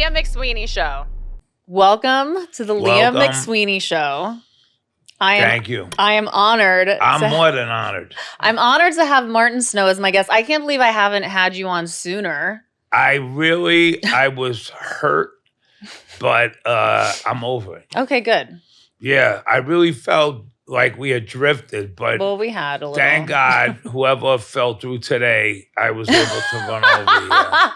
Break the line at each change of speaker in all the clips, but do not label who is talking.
Leah McSweeney Show. Welcome to the Leah McSweeney Show.
Thank you.
I am honored.
I'm more than honored.
I'm honored to have Martin Snow as my guest. I can't believe I haven't had you on sooner.
I was hurt, but I'm over it.
Okay, good.
Yeah, I really felt like we had drifted, but
we had a little.
Thank God, whoever fell through today, I was able to run over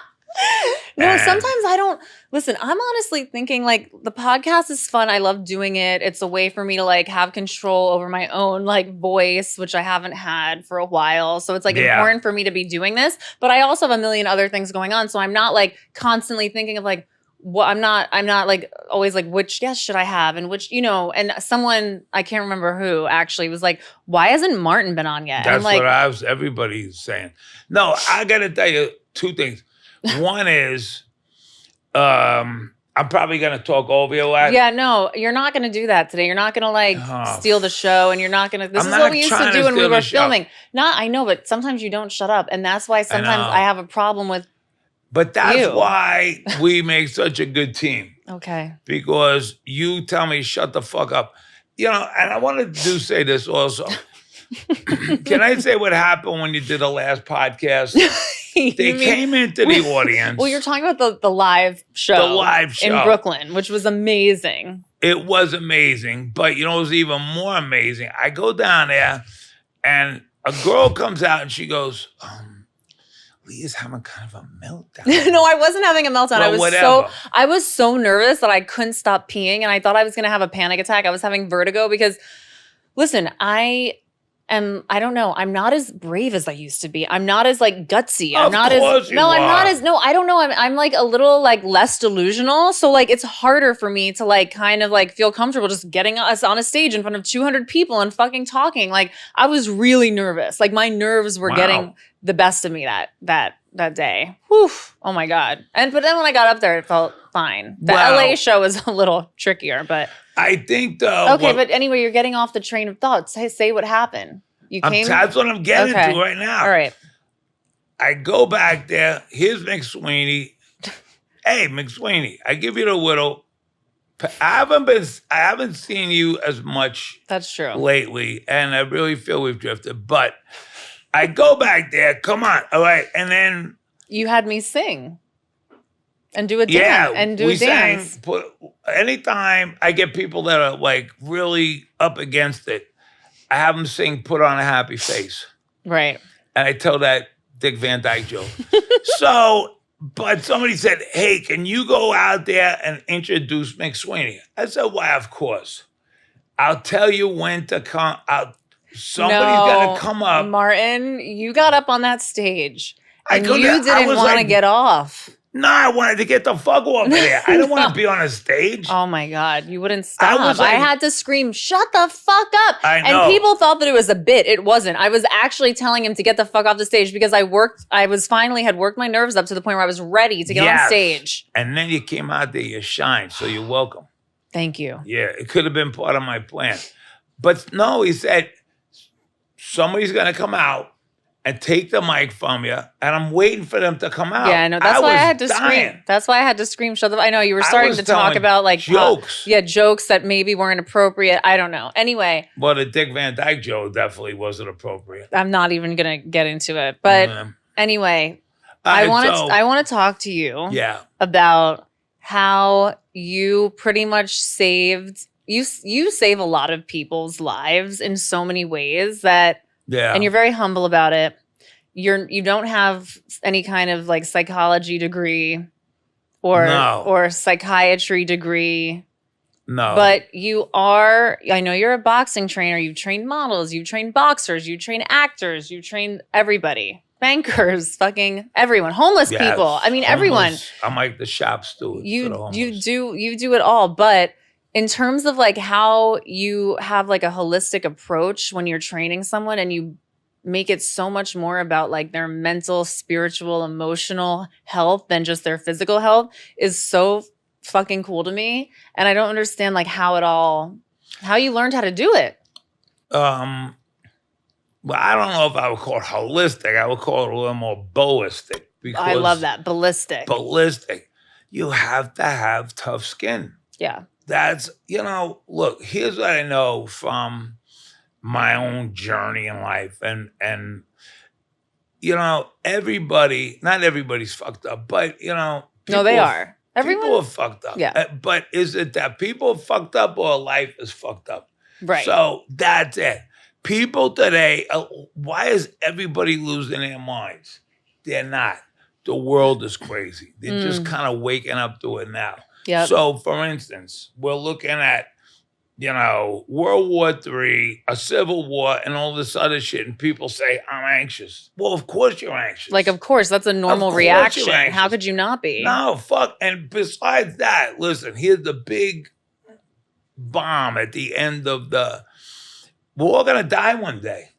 No, sometimes I don't. Listen, I'm honestly thinking like the podcast is fun. I love doing it. It's a way for me to like have control over my own like voice, which I haven't had for a while. So it's like important for me to be doing this. But I also have a million other things going on. So I'm not like constantly thinking of like, what I'm not like always like which guest should I have and which, and someone, I can't remember who actually was like, why hasn't Martin been on yet?
That's what everybody's saying. No, I got to tell you two things. One is, I'm probably going to talk over you a lot.
Yeah, no, you're not going to do that today. You're not going to like steal the show and you're not going to, this is what we used to do when we were filming. I know, but sometimes you don't shut up. And that's why sometimes I have a problem with
But that's why we make such a good team.
Okay.
Because you tell me, shut the fuck up. And I wanted to say this also. Can I say what happened when you did the last podcast? They came into the audience.
Well, you're talking about the live show.
The live show.
In Brooklyn, which was amazing.
It was amazing. But it was even more amazing. I go down there and a girl comes out and she goes, Leah's having kind of a meltdown.
No, I wasn't having a meltdown.
Well,
I was so nervous that I couldn't stop peeing and I thought I was going to have a panic attack. I was having vertigo because, listen, I don't know. I'm not as brave as I used to be. I'm not as like gutsy. I'm not as I don't know. I'm like a little like less delusional. So like it's harder for me to like kind of like feel comfortable just getting us on a stage in front of 200 people and fucking talking. Like I was really nervous. Like my nerves were getting the best of me that day. Whew. Oh my God. But then when I got up there, it felt fine. The LA show was a little trickier, but
I think though.
Okay, but anyway, you're getting off the train of thought. Say what happened. You came.
That's what I'm getting to right now.
All right.
I go back there. Here's McSweeney. Hey, McSweeney, I give you the little. I haven't seen you as much.
That's true.
Lately, and I really feel we've drifted. But I go back there. Come on, all right, and then
you had me sing. And do a dance.
Anytime I get people that are like really up against it, I have them sing "Put on a Happy Face."
Right.
And I tell that Dick Van Dyke joke. But somebody said, "Hey, can you go out there and introduce McSweeney?" I said, "Why, of course. I'll tell you when to come out. Somebody's gonna come up."
Martin, you got up on that stage. And you didn't want to get off.
No, I wanted to get the fuck off of there. I didn't want to be on a stage.
Oh my God, you wouldn't stop. I had to scream, shut the fuck up.
I know.
And people thought that it was a bit. It wasn't. I was actually telling him to get the fuck off the stage because I finally had worked my nerves up to the point where I was ready to get on stage.
And then you came out there, you shined, so you're welcome.
Thank you.
Yeah, it could have been part of my plan. But no, he said, somebody's going to come out and take the mic from you, and I'm waiting for them to come out.
Yeah, I know. That's why I had to scream. That's why I had to scream. Shut the. I know you were starting to talk about like
jokes.
Jokes that maybe weren't appropriate. I don't know. Anyway.
Well, the Dick Van Dyke joke definitely wasn't appropriate.
I'm not even gonna get into it. But anyway, I want to talk to you.
Yeah.
About how you pretty much saved. You save a lot of people's lives in so many ways that.
Yeah.
And you're very humble about it. You don't have any kind of like psychology degree or psychiatry degree.
No.
But you are, I know you're a boxing trainer. You've trained models, you've trained boxers, you train actors, you trained everybody. Bankers, fucking everyone. Homeless people. I mean, everyone.
I'm like the shop steward.
You do it all, but in terms of like how you have like a holistic approach when you're training someone and you make it so much more about like their mental, spiritual, emotional health than just their physical health is so fucking cool to me. And I don't understand like how you learned how to do it.
Well, I don't know if I would call it holistic. I would call it a little more ballistic.
I love that. Ballistic.
you have to have tough skin.
Yeah.
That's, look, here's what I know from my own journey in life. And everybody, not everybody's fucked up, but,
No, they are. Everyone?
People are fucked up.
Yeah.
But is it that people are fucked up or life is fucked up?
Right.
So that's it. People today, why is everybody losing their minds? They're not. The world is crazy. They're just kind of waking up to it now.
Yep.
So, for instance, we're looking at, World War III, a civil war, and all this other shit, and people say, I'm anxious. Well, of course you're anxious.
Like, of course, that's a normal reaction. How could you not be?
No, fuck. And besides that, listen, here's the big bomb at the end of we're all going to die one day.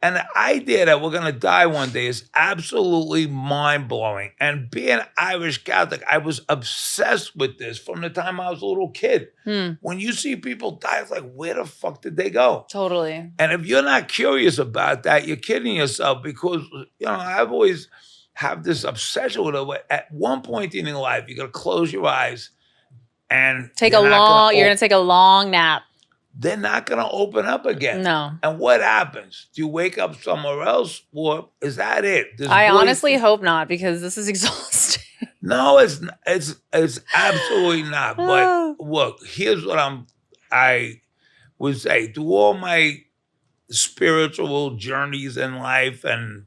And the idea that we're going to die one day is absolutely mind-blowing. And being Irish Catholic, I was obsessed with this from the time I was a little kid. When you see people die, it's like, where the fuck did they go?
Totally.
And if you're not curious about that, you're kidding yourself because, I've always have this obsession with it. At one point in your life, you're going to close your eyes and
you're going to take a long nap.
They're not going to open up again.
No.
And what happens? Do you wake up somewhere else, or is that it?
I honestly hope not, because this is exhausting.
No, it's absolutely not. But look, here's what I would say: through all my spiritual journeys in life, and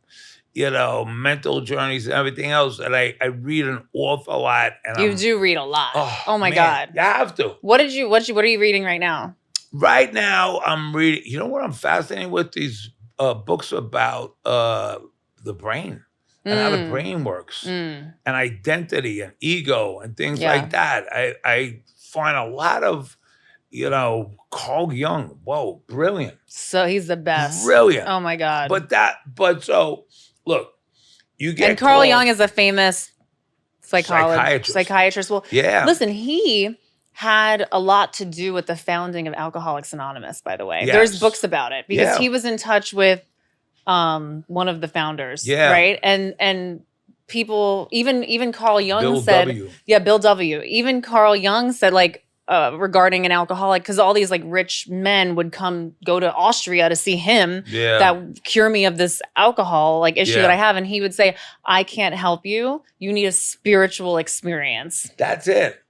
mental journeys and everything else, that I read an awful lot. And
you do read a lot. Oh my God!
You have to.
What are you reading right now?
Right now, I'm reading. You know what I'm fascinated with? These books about the brain and how the brain works, and identity and ego and things like that. I find a lot of, Carl Jung. Whoa, brilliant!
So he's the best.
Brilliant.
Oh my God!
So look, you get.
And Carl Jung is a famous psychiatrist. Well,
yeah.
Listen, he had a lot to do with the founding of Alcoholics Anonymous, by the way.
Yes.
There's books about it because he was in touch with one of the founders, right? And people, even Carl Jung said, Bill W. Even Carl Jung said, like, regarding an alcoholic, because all these like rich men would go to Austria to see him, that cure me of this alcohol like issue that I have, and he would say, I can't help you. You need a spiritual experience.
That's it.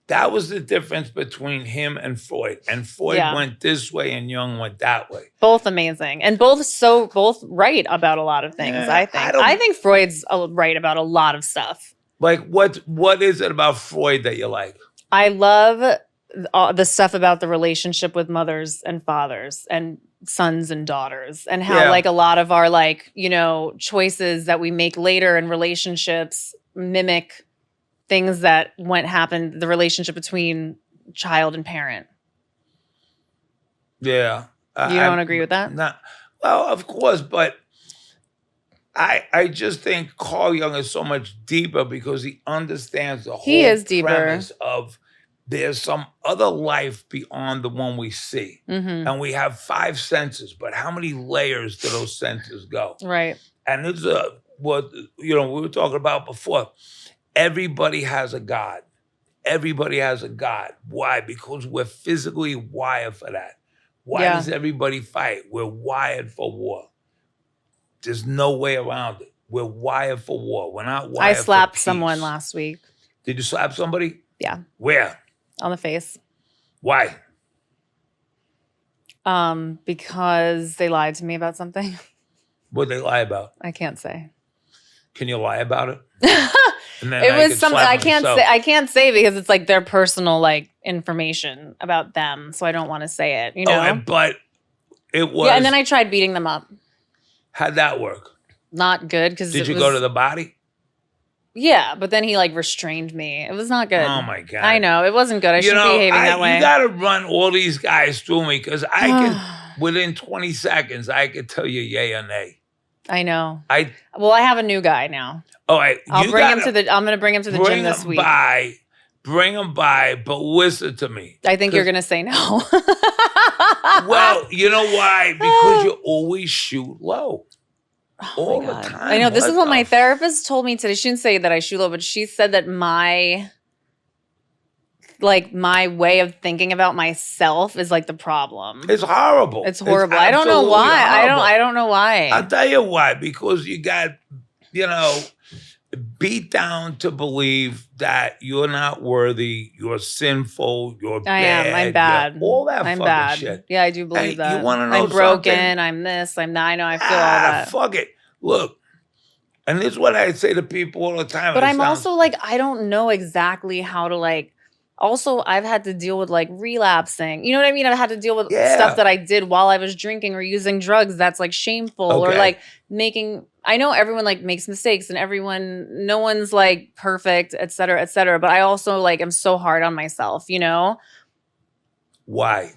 That was the difference between him and Freud. And Freud went this way and Jung went that way.
Both amazing. And both right about a lot of things, I think. I think Freud's right about a lot of stuff.
Like, what is it about Freud that you like?
I love the stuff about the relationship with mothers and fathers and sons and daughters, and how like a lot of our choices that we make later in relationships mimic things that happened, the relationship between child and parent.
Yeah.
You don't agree with that?
Well, of course, but I just think Carl Jung is so much deeper because he understands the whole premise of there's some other life beyond the one we see. And we have 5 senses, but how many layers do those senses go?
Right.
And it's what we were talking about before. Everybody has a God. Everybody has a God. Why? Because we're physically wired for that. Why does everybody fight? We're wired for war. There's no way around it. We're wired for war. We're not wired for peace.
I slapped someone last week.
Did you slap somebody?
Yeah.
Where?
On the face.
Why?
Because they lied to me about something.
What'd they lie about?
I can't say.
Can you lie about it?
It was something I can't say because it's like their personal information about them, so I don't want to say it.
But it was.
Yeah, and then I tried beating them up.
How'd that work?
Not good because.
Did you go to the body?
Yeah, but then he restrained me. It was not good.
Oh my God!
I know it wasn't good. I shouldn't be behaving that way.
You got to run all these guys through me because I can within 20 seconds I could tell you yay or nay.
I know. I have a new guy now.
All right,
I'm going to bring him to the gym this week.
Bring him by, but listen to me.
I think you're going to say no.
Well, you know why? Because you always shoot low. All the time.
I know. This is what my therapist told me today. She didn't say that I shoot low, but she said that my like my way of thinking about myself is like the problem.
It's horrible.
It's horrible. I don't know why. I don't know why.
I'll tell you why. Because you got, beat down to believe that you're not worthy, you're sinful, you're bad.
I'm bad.
All that
I'm
fucking
bad.
shit.
Yeah, I do believe that.
You want to know
I'm broken.
something?
I'm this. I'm that. I know. I feel all that.
Fuck it. Look, and this is what I say to people all the time.
But I'm also like, I don't know exactly how to like. Also, I've had to deal with like relapsing. You know what I mean? I've had to deal with stuff that I did while I was drinking or using drugs that's like shameful or like making. I know everyone like makes mistakes and no one's like perfect, et cetera, et cetera. But I also like am so hard on myself, you know?
Why?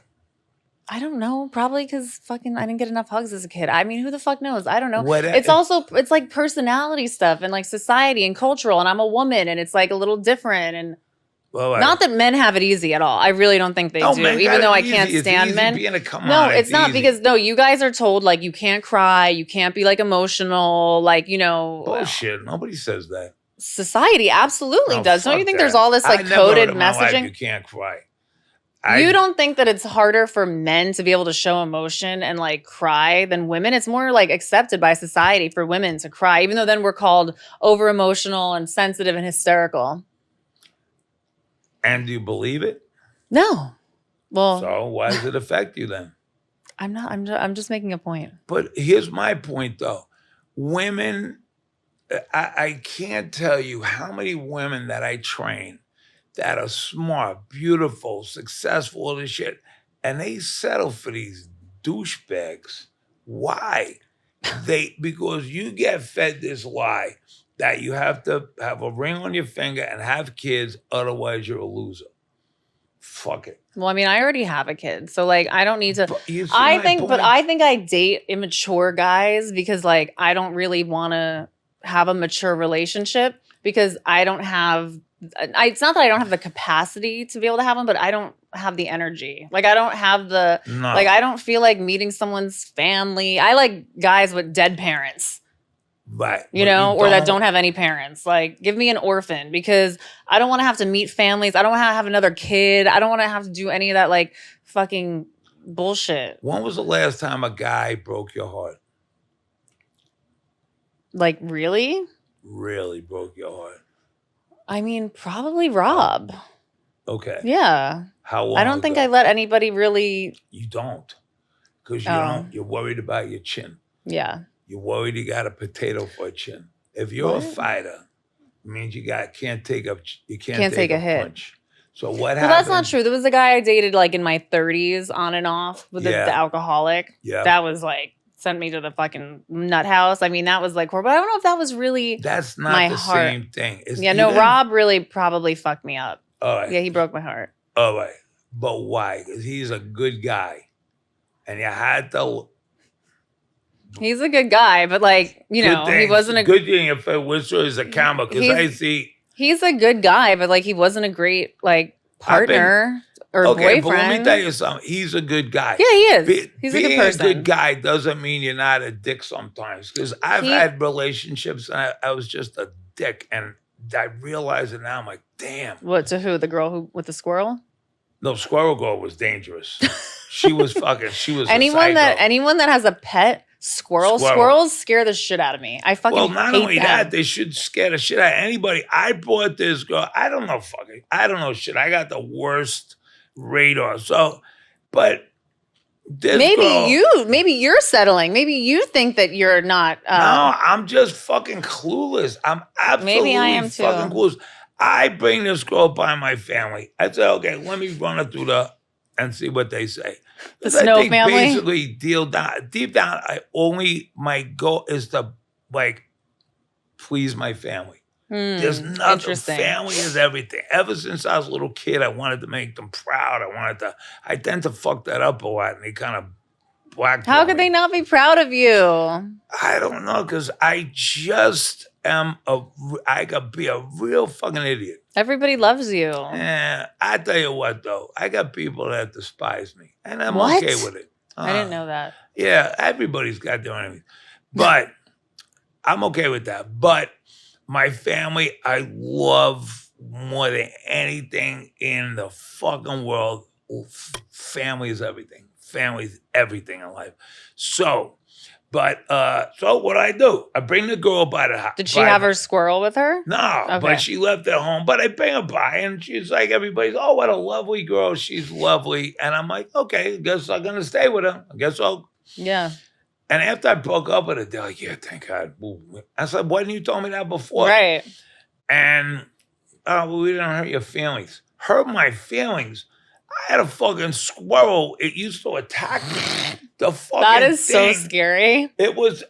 I don't know. Probably because fucking I didn't get enough hugs as a kid. I mean, who the fuck knows? I don't know. It's like personality stuff and like society and cultural. And I'm a woman and it's like a little different. And not that men have it easy at all. I really don't think they do. Even though I can't stand men. It's not because you guys are told like you can't cry, you can't be like emotional, like
bullshit. Nobody says that.
Society absolutely does. Don't you think there's all this like coded messaging?
You can't cry.
You don't think that it's harder for men to be able to show emotion and like cry than women? It's more like accepted by society for women to cry, even though then we're called over emotional and sensitive and hysterical.
And do you believe it?
No. Well,
so why does it affect you then?
I'm just making a point.
But here's my point though. Women, I can't tell you how many women that I train that are smart, beautiful, successful, all this shit, and they settle for these douchebags. Why? Because you get fed this lie that you have to have a ring on your finger and have kids, otherwise you're a loser. Fuck it.
Well, I mean, I already have a kid, so like I don't need to. I think I date immature guys because like I don't really want to have a mature relationship because I don't have. It's not that I don't have the capacity to be able to have them, but I don't have the energy. Like I don't have like I don't feel like meeting someone's family. I like guys with dead parents.
Right.
Or that don't have any parents. Like, give me an orphan because I don't want to have to meet families. I don't want to have another kid. I don't want to have to do any of that, like, fucking bullshit.
When was the last time a guy broke your heart?
Like, really?
Really broke your heart?
I mean, probably Rob.
Okay.
Yeah.
How long
I don't think I let anybody really.
You don't. Because you're worried about your chin.
Yeah.
You're worried you got a potato for a chin. If you're a fighter, it means you can't take a hit. Punch. So what happened?
Well, that's not true. There was a guy I dated like in my 30s on and off with the alcoholic. Yeah. That was like sent me to the fucking nut house. I mean, that was like horrible. But I don't know if that was really
That's not the same thing.
Rob really probably fucked me up.
All right.
Yeah, he broke my heart.
All right. But why? Because he's a good guy. And you had to...
He's a good guy, but like, he wasn't a...
Good thing if Whistler is a camera, because I see...
He's a good guy, but like he wasn't a great like partner or boyfriend.
But let me tell you something. He's a good guy.
Yeah, he is. He's a good person.
Being a good guy doesn't mean you're not a dick sometimes. Because I've had relationships and I was just a dick. And I realize it now. I'm like, damn.
What, to who? The girl with the squirrel?
No, Squirrel Girl was dangerous. She was
anyone that has a pet squirrels scare the shit out of me. I fucking hate
not only
them.
that, they should scare the shit out of anybody. I brought this girl. I don't know shit. I got the worst radar. So, but this
maybe you're settling. Maybe you think that you're not.
No, I'm just fucking clueless. I'm absolutely fucking clueless. I bring this girl by my family. I say, okay, let me run it through and see what they say.
The Snow family?
Basically, deep down, my goal is to, like, please my family. There's nothing. Family is everything. Ever since I was a little kid, I wanted to make them proud. I tend to fuck that up a lot, and they kind of blackball me.
How could they not be proud of you?
I don't know, because I just I could be a real fucking idiot.
Everybody loves you.
Yeah, I tell you what, though. I got people that despise me, and I'm okay with it.
I didn't know that.
Yeah, everybody's got their enemies. But I'm okay with that. But my family, I love more than anything in the fucking world, family is everything. Family is everything in life. So, so what I do, I bring the girl by the house.
Did she have her squirrel with her?
No,
Okay.
but she left at home. But I bring her by, and she's like, everybody's, oh, what a lovely girl. She's lovely. And I'm like, okay, I guess I'm going to stay with her. I guess I'll.
Yeah.
And after I broke up with her, they're like, yeah, thank God. I said, why didn't you tell me that before?
Right.
And, well, we didn't hurt your feelings. Hurt my feelings? I had a fucking squirrel. It used to attack me. The fucking
That is
thing,
so scary.
It was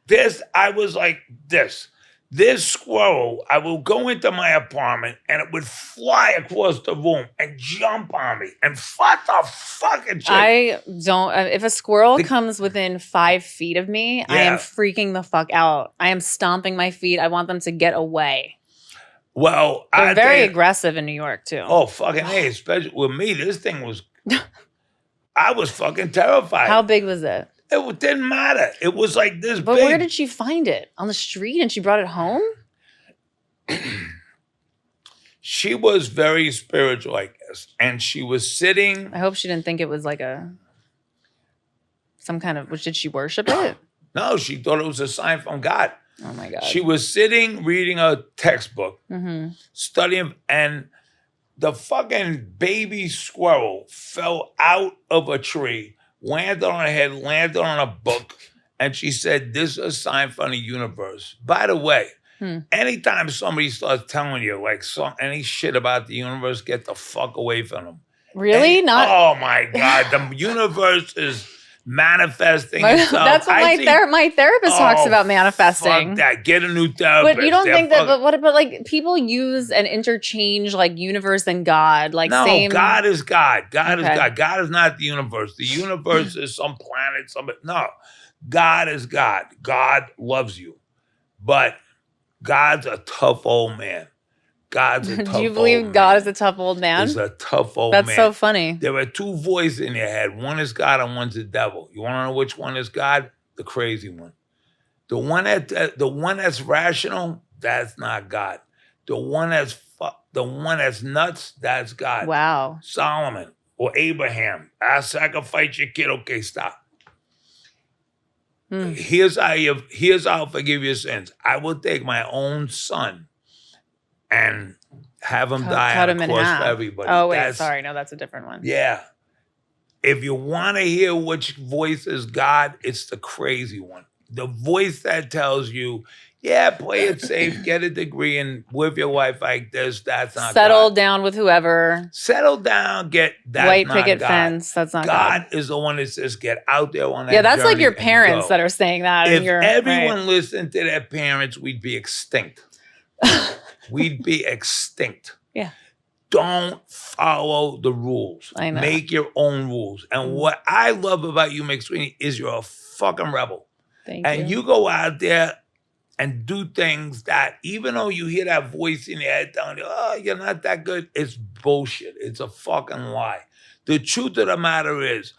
this. I was like this. This squirrel, I will go into my apartment and it would fly across the room and jump on me. And what the fucking shit?
I don't. If a squirrel comes within 5 feet of me, I am freaking the fuck out. I am stomping my feet. I want them to get away.
Well,
they're very aggressive in New York too.
Oh, fucking hey, especially with me, this thing was. I was fucking terrified.
How big was it?
It didn't matter. It was like this
But
big.
where did she find it? On the street, and she brought it home?
She was very spiritual, I guess. And she was sitting.
I hope she didn't think it was like some kind of, did she worship it?
No, she thought it was a sign from God.
Oh my God.
She was sitting reading a textbook, studying, and the fucking baby squirrel fell out of a tree, landed on her head, landed on a book, and she said, this is a sign from the universe. By the way, anytime somebody starts telling you like any shit about the universe, get the fuck away from them.
Really?
Oh my God. The universe is manifesting itself.
That's what my therapist talks about, manifesting.
Fuck that. Get a new therapist.
But you don't think that, but like people use and interchange like universe and God. Like
no,
same.
God is God. God is God. God is not the universe. The universe is some planet, no. God is God. God loves you. But God's a tough old man. God's a tough old man.
Do you believe God is a tough old man?
He's a tough old man.
That's so funny.
There are two voices in your head. One is God and one's the devil. You want to know which one is God? The crazy one. The one that's rational, that's not God. The one that's nuts, that's God.
Wow.
Solomon or Abraham. I sacrifice your kid. Okay, stop. Here's how I'll forgive your sins. I will take my own son and have him die
cut
on
him
a
in
cross
half.
for everybody.
Oh, wait, sorry. No, that's a different one.
Yeah. If you want to hear which voice is God, it's the crazy one. The voice that tells you, yeah, play it safe, get a degree, and live your life like this, that's not
Settle
God.
down with whoever.
Settle down, that's
white
not
picket
God.
fence, that's not God.
God is the one that says get out there on that
Yeah, that's like
journey
your
and
parents
go.
that are saying that.
If
and
everyone listened to their parents, we'd be extinct. We'd be extinct.
Yeah.
Don't follow the rules.
I know.
Make your own rules. And what I love about you, McSweeney, is you're a fucking rebel.
Thank
and you go out there and do things that, even though you hear that voice in your head telling you, oh, you're not that good, it's bullshit. It's a fucking lie. The truth of the matter is,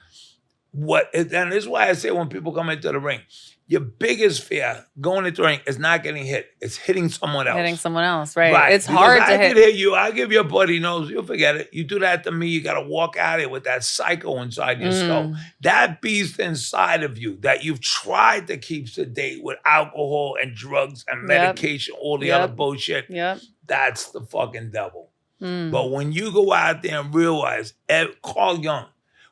and this is why I say when people come into the ring, your biggest fear going into the ring is not getting hit. It's hitting someone else.
Hitting someone else, right? It's hard to hit.
I could hit you. I'll give you a bloody nose. You'll forget it. You do that to me, you got to walk out of here with that psycho inside your skull. That beast inside of you that you've tried to keep sedate with alcohol and drugs and medication, all the other bullshit. That's the fucking devil. But when you go out there and realize, Carl Jung,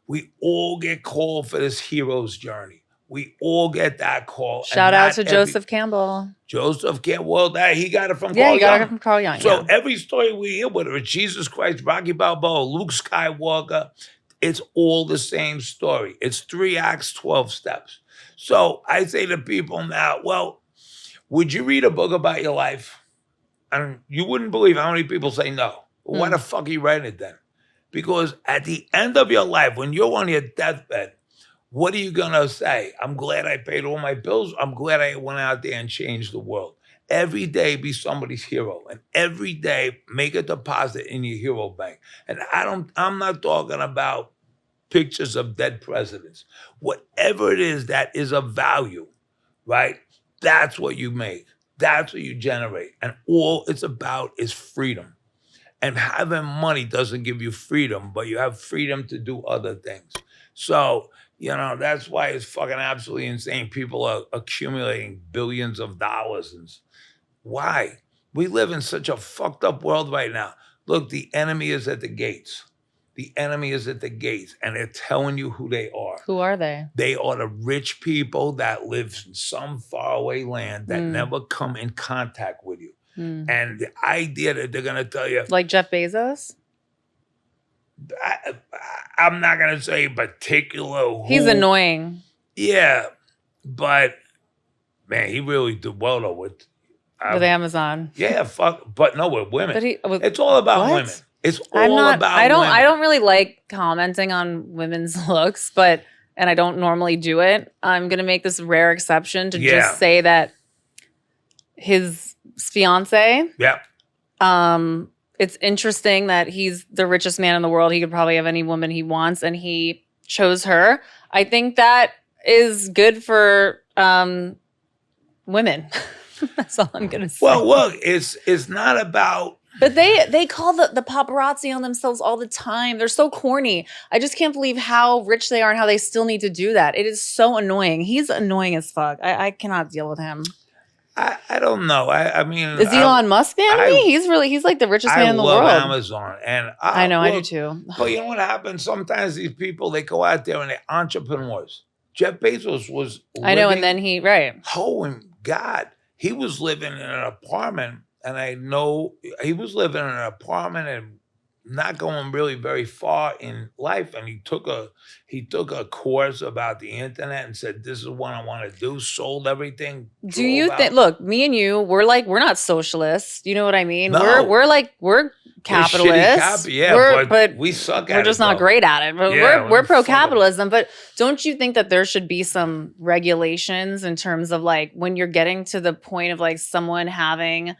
we all get called for this hero's journey. We all get that call.
Shout out to Joseph Campbell.
Joseph Campbell. Well, he got it from Carl Jung.
Yeah, he got it from Carl Jung.
So every story we hear, whether it's Jesus Christ, Rocky Balboa, Luke Skywalker, it's all the same story. It's 3 acts, 12 steps. So I say to people now, well, would you read a book about your life? And you wouldn't believe how many people say no. Well, why the fuck are you writing it then? Because at the end of your life, when you're on your deathbed, what are you going to say? I'm glad I paid all my bills. I'm glad I went out there and changed the world. Every day be somebody's hero. And every day make a deposit in your hero bank. And I'm not talking about pictures of dead presidents. Whatever it is that is of value, right? That's what you make. That's what you generate. And all it's about is freedom. And having money doesn't give you freedom, but you have freedom to do other things. So, that's why it's fucking absolutely insane. People are accumulating billions of dollars. And why? We live in such a fucked up world right now. Look, the enemy is at the gates. The enemy is at the gates, and they're telling you who they are.
Who are they?
They are the rich people that live in some faraway land that never come in contact with you. And the idea that they're going to tell you...
Like Jeff Bezos?
I'm not going to say particular who.
He's annoying.
Yeah, but, man, he really did well, though, with
Amazon.
Yeah, but no, with women.
But
it's all about women. It's all about women.
I don't really like commenting on women's looks, and I don't normally do it. I'm gonna make this rare exception to just say that his fiance.
Yeah.
It's interesting that he's the richest man in the world. He could probably have any woman he wants, and he chose her. I think that is good for women. That's all I'm gonna say.
Well, look, it's not about.
But they call the paparazzi on themselves all the time. They're so corny. I just can't believe how rich they are and how they still need to do that. It is so annoying. He's annoying as fuck. I cannot deal with him.
I don't know. I mean,
is Elon Musk the enemy? He's like the richest man in the world.
I love Amazon, and
I know, I do too.
But you know what happens? Sometimes these people, they go out there and they're entrepreneurs. Jeff Bezos was.
I know, and then
Oh, God, he was living in an apartment. And I know he was living in an apartment and not going really very far in life. And he took a course about the internet and said, "This is what I want to do." Sold everything.
Do you think? Look, me and you, we're not socialists. You know what I mean?
No.
We're capitalists.
but we suck at it.
We're just not great at it. But we're pro-capitalism. But don't you think that there should be some regulations in terms of like when you're getting to the point of like someone having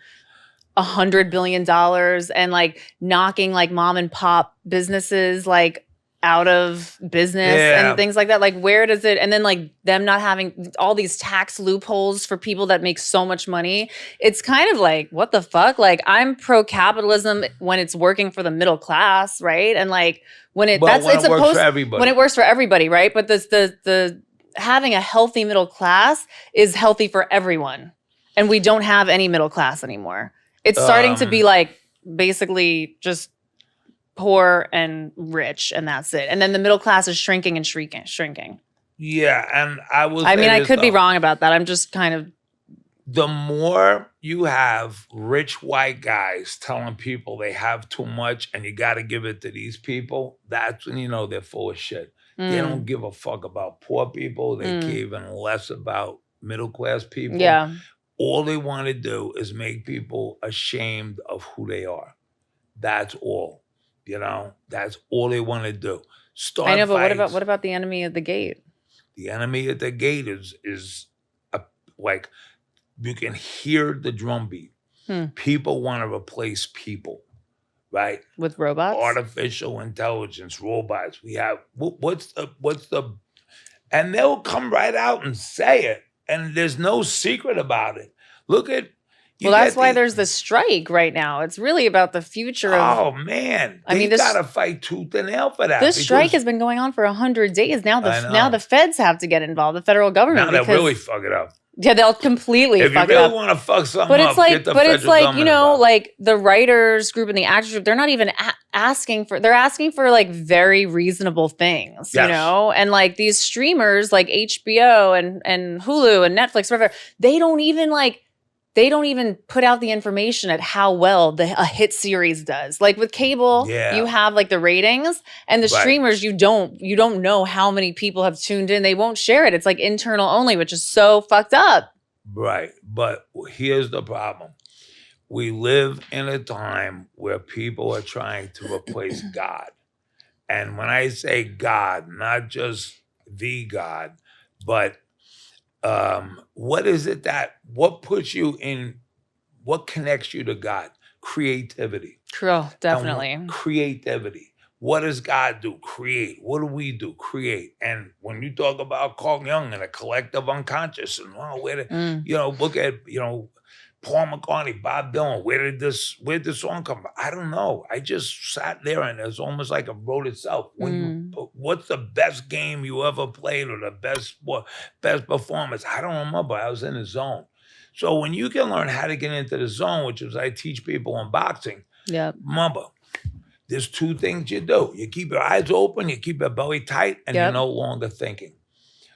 $100 billion and like knocking like mom and pop businesses like out of business and things like that? Like, where does it, and then like them not having all these tax loopholes for people that make so much money. It's kind of like, what the fuck? Like, I'm pro-capitalism when it's working for the middle class, right? And like when it works for everybody. When it works for everybody, right? But the having a healthy middle class is healthy for everyone. And we don't have any middle class anymore. It's starting to be like basically just poor and rich, and that's it. And then the middle class is shrinking and shrinking.
Yeah, and
I could be wrong about that. I'm just kind of.
The more you have rich white guys telling people they have too much and you got to give it to these people, that's when you know they're full of shit. They don't give a fuck about poor people. They care even less about middle class people.
Yeah.
All they want to do is make people ashamed of who they are. That's all. That's all they want to do.
I know, but what about the enemy at the gate?
The enemy at the gate is like you can hear the drumbeat. People want to replace people, right?
With robots?
Artificial intelligence, robots. We have what's the and they'll come right out and say it. And there's no secret about it. Look at...
that's why there's this strike right now. It's really about the future of...
Oh, man. They got to fight tooth and nail for that.
This strike has been going on for 100 days. Now the feds have to get involved, the federal government.
Now they'll really fuck it up.
Yeah, they'll completely fuck it up.
If you really want to fuck something up, get the federal government
like the writers group and the actors group, they're not even asking for, they're asking for like very reasonable things, you know? And like these streamers like HBO and Hulu and Netflix, whatever, they don't even put out the information at how well a hit series does. Like with cable, you have like the ratings, and the streamers, you don't know how many people have tuned in. They won't share it. It's like internal only, which is so fucked up.
Right. But here's the problem. We live in a time where people are trying to replace God. And when I say God, not just the God, but what is it what puts you in, what connects you to God? Creativity.
True, definitely.
Creativity. What does God do? Create. What do we do? Create. And when you talk about Carl Jung and a collective unconscious and look at, Paul McCartney, Bob Dylan, where'd this song come from? I don't know. I just sat there and it's almost like it wrote itself. What's the best game you ever played or the best performance? I don't remember. I was in the zone. So when you can learn how to get into the zone, which is I teach people in boxing, remember, there's two things you do. You keep your eyes open, you keep your belly tight, and you're no longer thinking.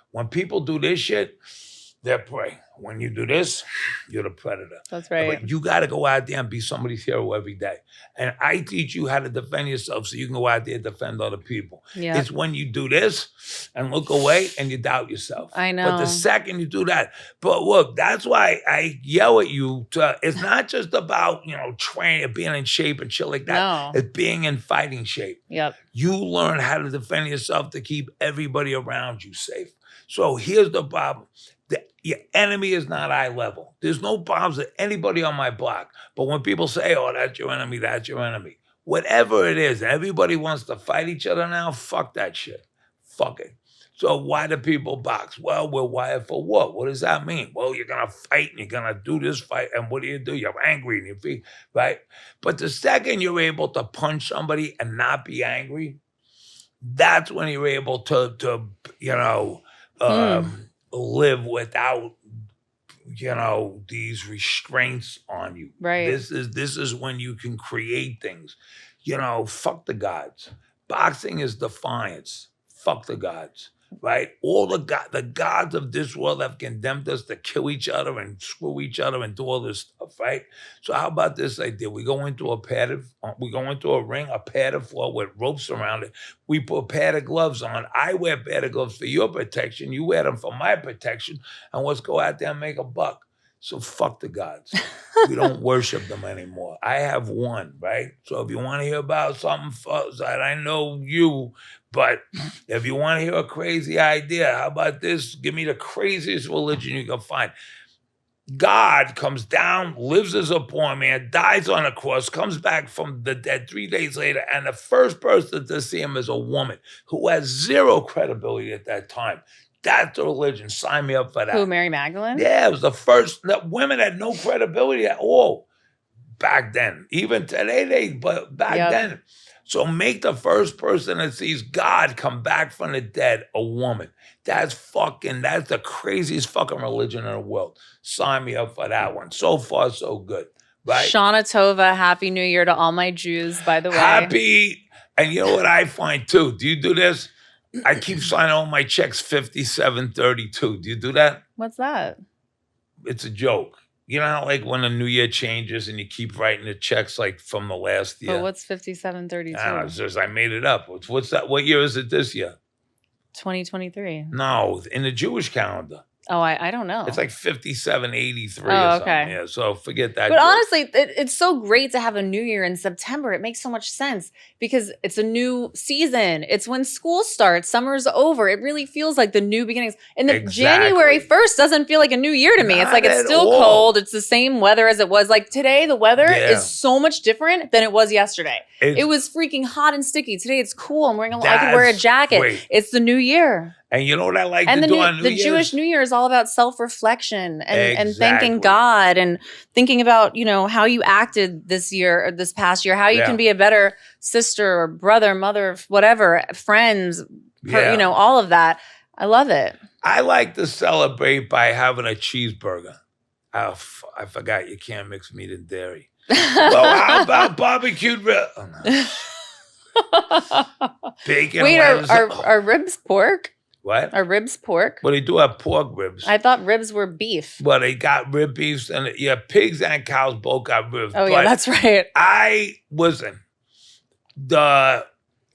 When people do this shit, they're prey. When you do this, you're the predator.
That's right.
But you got to go out there and be somebody's hero every day. And I teach you how to defend yourself so you can go out there and defend other people.
Yeah.
It's when you do this and look away and you doubt yourself.
I know.
But the second you do that, but look, that's why I yell at you. It's not just about, training, being in shape and shit like that.
No.
It's being in fighting shape.
Yep.
You learn how to defend yourself to keep everybody around you safe. So here's the problem. Your enemy is not eye level. There's no problems with anybody on my block. But when people say, oh, that's your enemy, that's your enemy. Whatever it is, everybody wants to fight each other now. Fuck that shit. Fuck it. So why do people box? Well, we're wired for what? What does that mean? Well, you're going to fight and you're going to do this fight. And what do? You're angry in your feet, right? But the second you're able to punch somebody and not be angry, that's when you're able to live without, these restraints on you.
Right.
This is when you can create things. Fuck the gods. Boxing is defiance. Fuck the gods. Right? All the gods of this world have condemned us to kill each other and screw each other and do all this stuff, right? So how about this idea? We go into a ring, a padded floor with ropes around it. We put padded gloves on. I wear padded gloves for your protection. You wear them for my protection. And let's go out there and make a buck. So fuck the gods. We don't worship them anymore. I have one, right? So if you want to hear about something that I know you, but if you want to hear a crazy idea, how about this? Give me the craziest religion you can find. God comes down, lives as a poor man, dies on a cross, comes back from the dead 3 days later, and the first person to see him is a woman who has zero credibility at that time. That's the religion. Sign me up for that.
Who, Mary Magdalene?
Yeah, it was the first. Women had no credibility at all back then. Even today, but back then. So make the first person that sees God come back from the dead a woman. That's the craziest fucking religion in the world. Sign me up for that one. So far, so good. Right?
Shana Tova, Happy New Year to all my Jews, by the way.
Happy. And you know what I find too? Do you do this? I keep signing all my checks 5732. Do you do that?
What's that?
It's a joke. You know how like when the new year changes and you keep writing the checks like from the last year?
But what's 5732?
I don't know, I made it up. What's that? What year is it this year?
2023.
No, in the Jewish calendar.
Oh, I don't know.
It's like 5783 or
Oh,
something.
okay.
Yeah, so forget that.
But
joke.
honestly, it's so great to have a new year in September. It makes so much sense because it's a new season. It's when school starts. Summer's over. It really feels like the new beginnings. And the January 1st doesn't feel like a new year to me. It's like it's still cold. It's the same weather as it was. Like today, the weather is so much different than it was yesterday. It was freaking hot and sticky. Today it's cool. I can wear a jacket.
Great.
It's the new year.
And you know what I like to do on New Year's?
The Jewish New Year is all about self-reflection and thanking God and thinking about, how you acted this year or this past year, how you can be a better sister or brother, mother, whatever, friends, all of that. I love it. I
like to celebrate by having a cheeseburger. Oh, I forgot you can't mix meat and dairy. Well, how about barbecued ribs? Oh, no. Bacon.
Wait, are ribs pork?
What?
Are ribs pork?
Well, they do have pork ribs.
I thought ribs were beef.
Well, they got rib beefs, and pigs and cows both got ribs.
Oh, yeah, that's right.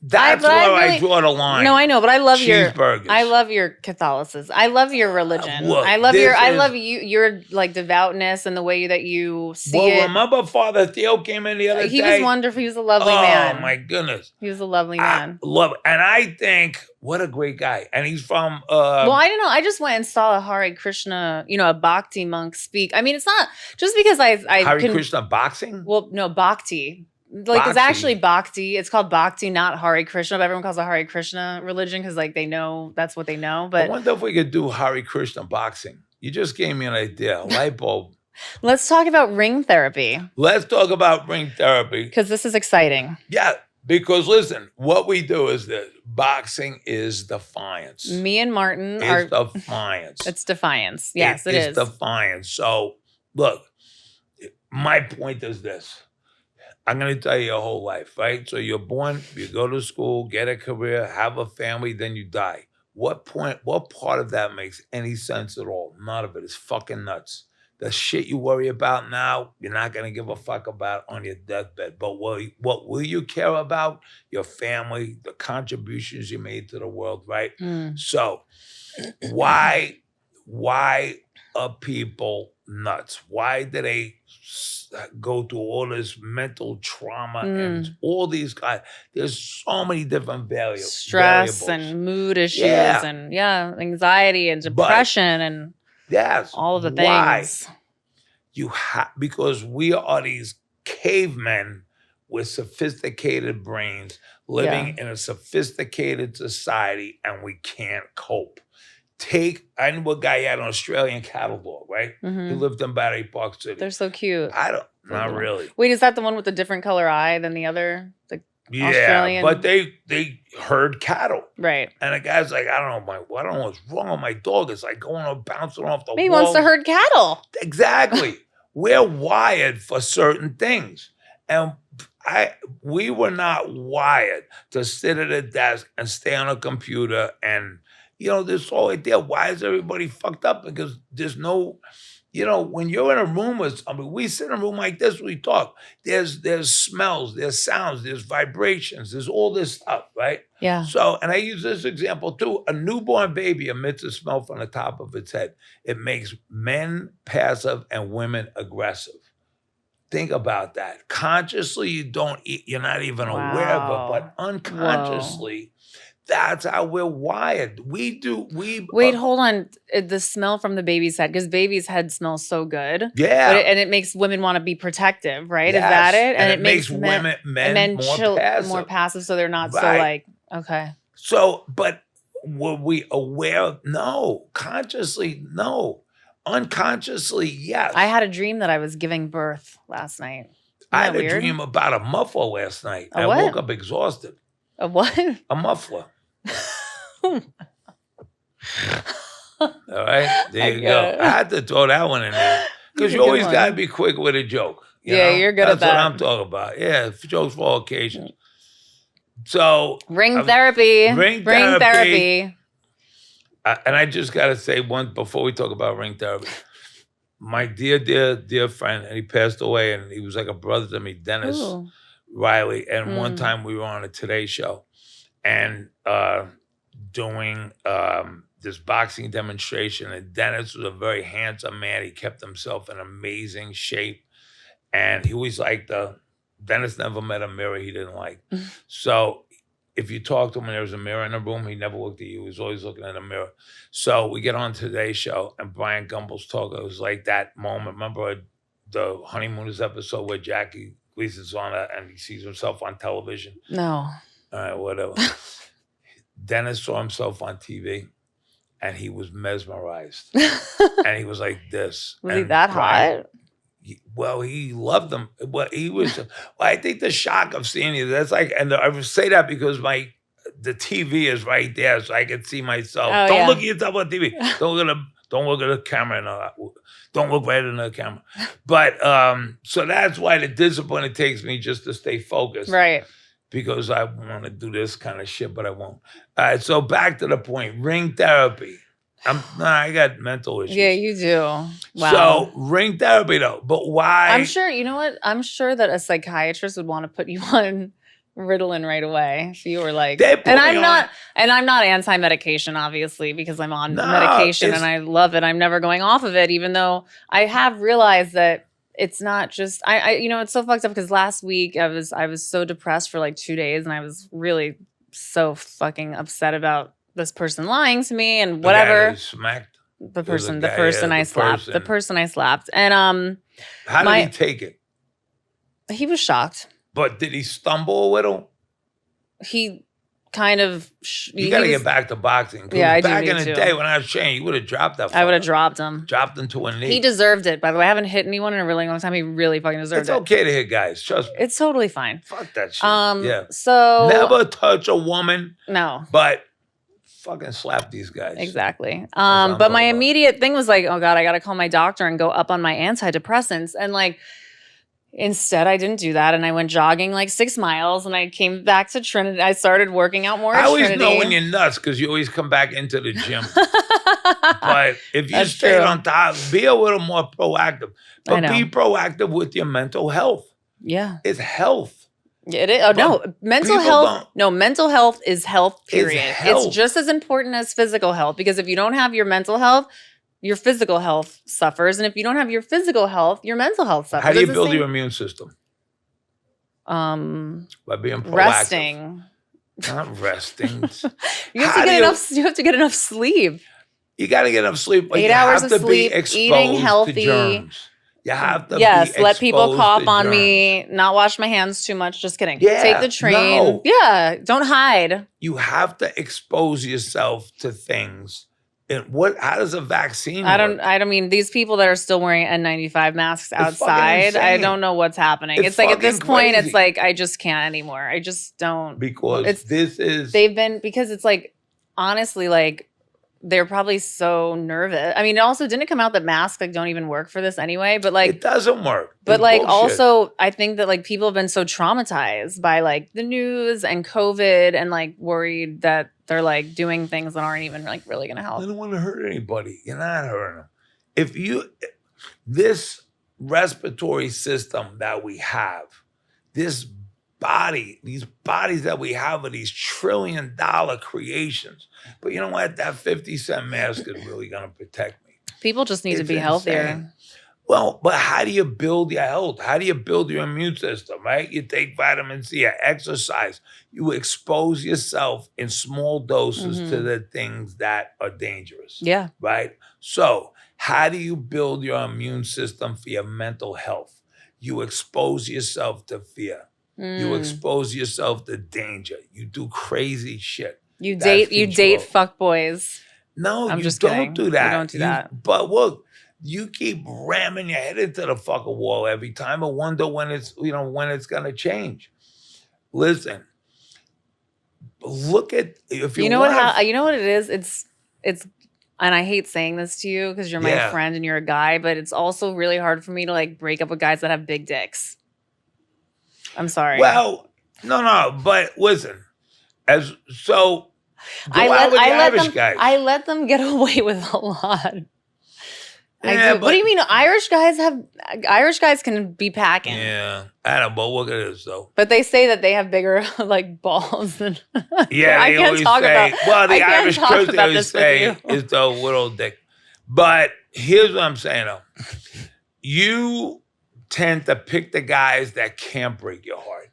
That's where I draw the line.
No, I know, but I love
cheeseburgers.
I love your Catholicism. I love your religion.
Look,
I love your like devoutness and the way that you see it.
Well, remember Father Theo came in the other day?
He was wonderful. He was a lovely man.
Oh my goodness.
He was a lovely man.
I love it. And I think what a great guy. And he's from
well, I don't know. I just went and saw a Hare Krishna, a Bhakti monk speak. I mean, it's not just because I
Hare Krishna boxing?
Well, no, Bhakti. Like it's actually Bhakti. It's called Bhakti, not Hare Krishna. But everyone calls it Hare Krishna religion because like they know that's what they know. But
I wonder if we could do Hare Krishna boxing. You just gave me an idea. A light bulb.
Let's talk about ring therapy
Let's talk about ring therapy.
because this is exciting.
Yeah, because listen, what we do is that boxing is defiance.
Me and Martin
It's
are.
defiance.
It's defiance. Yes, it
It's
is.
defiance. So, look, my point is this. I'm going to tell you your whole life, right? So you're born, you go to school, get a career, have a family, then you die. What part of that makes any sense at all? None of it. It's fucking nuts. The shit you worry about now, you're not going to give a fuck about on your deathbed. But what will you care about? Your family, the contributions you made to the world, right? So why are people nuts? Why do they go through all this mental trauma and all these guys? There's so many different
Stress
variables.
and mood issues
Yeah.
and anxiety and depression and
Yes.
all of the
Why?
things.
Because we are these cavemen with sophisticated brains living in a sophisticated society, and we can't cope. I knew a guy had an Australian cattle dog, right? He lived in Battery Park City.
They're so cute.
Not really.
Wait, is that the one with the different color eye than the other? The
Yeah,
Australian?
but they herd cattle.
Right.
And the guy's like, I don't know what's wrong with my dog. It's like going on bouncing off the wall.
He wants to herd cattle.
Exactly. We're wired for certain things. And we were not wired to sit at a desk and stay on a computer and, this whole idea. Why is everybody fucked up? Because there's no, when you're in a room with somebody, we sit in a room like this, we talk. There's smells, there's sounds, there's vibrations, there's all this stuff, right?
Yeah.
So, and I use this example too. A newborn baby emits a smell from the top of its head. It makes men passive and women aggressive. Think about that. Consciously, you're not even aware of it, but unconsciously, that's how we're wired. Wait,
hold on. The smell from the baby's head, because baby's head smells so good.
Yeah.
And it makes women want to be protective, right?
Yes.
Is that it?
And it makes men more passive.
So they're not so
Right.
okay.
So, but were we aware? No. Consciously, no. Unconsciously, yes.
I had a dream that I was giving birth last night.
I had
weird?
a dream about a muffler last night.
A
I
what?
woke up exhausted.
A what?
A muffler. All right, there you go. I had to throw that one in there because you always got to be quick with a joke. You know?
You're good at that.
That's what I'm talking about. Yeah, jokes for all occasions. So
ring therapy.
Ring therapy. And I just got to say one before we talk about ring therapy. My dear friend, and he passed away, and he was like a brother to me, Dennis Riley. And one time we were on a Today Show, and doing this boxing demonstration. And Dennis was a very handsome man. He kept himself in amazing shape, and he was like Dennis never met a mirror he didn't like. So if you talk to him and there was a mirror in the room, he never looked at you. He was always looking in the mirror. So we get on Today's Show, and Brian Gumbel's talk. It was like that moment. Remember the Honeymooners episode where Jackie Gleason's on it and he sees himself on television?
No.
All right, whatever. Dennis saw himself on TV, and he was mesmerized. And he was like this.
Was he that hot?
Well, he loved them. Well, he was. I think the shock of seeing you. That's like, and I say that because the TV is right there, so I can see myself. Don't look at yourself on TV. Don't look at the camera. Don't look right in the camera. But so that's why the discipline it takes me just to stay focused,
right? Because
I want to do this kind of shit, but I won't. All right. So back to the point. Ring therapy. I got mental issues.
Yeah, you do. Wow.
So ring therapy though, but why?
I'm sure, you know what? I'm sure that a psychiatrist would want to put you on Ritalin right away. If you were like, and I'm not anti-medication, obviously, because I'm on medication and I love it. I'm never going off of it, even though I have realized that it's not just, it's so fucked up because last week I was so depressed for like 2 days and I was really so fucking upset about this person lying to me and whatever. The person I slapped. And
how did he take it?
He was shocked.
But did he stumble a little?
He kind of.
You got to get back to boxing.
Yeah, I do
back
need
in the
to.
day when I was training, you would have dropped that.
I would have dropped him.
Dropped him to a knee.
He deserved it. By the way, I haven't hit anyone in a really long time. He really fucking deserved
It's
it.
okay to hit guys. Trust me.
It's totally fine.
Fuck that shit.
Yeah. So
never touch a woman.
No.
But fucking slap these guys.
Exactly. But my immediate thing was like, oh God, I got to call my doctor and go up on my antidepressants. And like, instead, I didn't do that. And I went jogging like 6 miles and I came back to Trinity. I started working out more at
Trinity. I
Trinity.
always know when you're nuts because you always come back into the gym. But if you stay on top, be a little more proactive. But be proactive with your mental health.
Yeah.
It's health.
It is. Oh, no, mental health. No, mental health is health, period. It's just as important as physical health because if you don't have your mental health, your physical health suffers. And if you don't have your physical health, your mental health suffers.
How do you build your immune system? By being proactive.
Resting.
Not resting.
You have to get enough sleep.
You got to get enough sleep. But
8 hours of sleep, eating healthy.
To germs. You have to
let people cough on me, not wash my hands too much. Just kidding.
Yeah,
take the train.
No.
Yeah, don't hide.
You have to expose yourself to things. And how does a vaccine work?
I don't mean these people that are still wearing N95 masks outside. I don't know what's happening. It's like at this point, it's like I just can't anymore. I just don't.
Because
because it's like honestly like they're probably so nervous. I mean, it also didn't come out that masks like don't even work for this anyway, but like
it doesn't work.
But like also I think that like people have been so traumatized by like the news and COVID and like worried that they're like doing things that aren't even like really going to help.
I don't want to hurt anybody. You're not hurting them. This respiratory system that we have, these bodies that we have are these $1 trillion creations. But you know what? That 50-cent mask is really going to protect me.
People just need to be healthier.
Well, but how do you build your health? How do you build your immune system, right? You take vitamin C, you exercise, you expose yourself in small doses to the things that are dangerous.
Yeah.
Right? So how do you build your immune system for your mental health? You expose yourself to fear. You expose yourself to danger. You do crazy shit. You date
fuckboys.
No,
I'm just
don't
kidding.
do that.
You don't do that.
But look, you keep ramming your head into the fucking wall every time and wonder when it's gonna change. Listen, look at if you know
what it is. It's and I hate saying this to you because you're my friend and you're a guy, but it's also really hard for me to like break up with guys that have big dicks. I'm sorry.
Well, no, but listen, I
let them get away with a lot.
Yeah,
what do you mean? Irish guys can be packing.
Yeah, I don't know, but look at this though.
But they say that they have bigger like balls than.
Yeah,
I can't talk about.
Well, the Irish truth they always say is the little dick. But here's what I'm saying though: you tend to pick the guys that can't break your heart.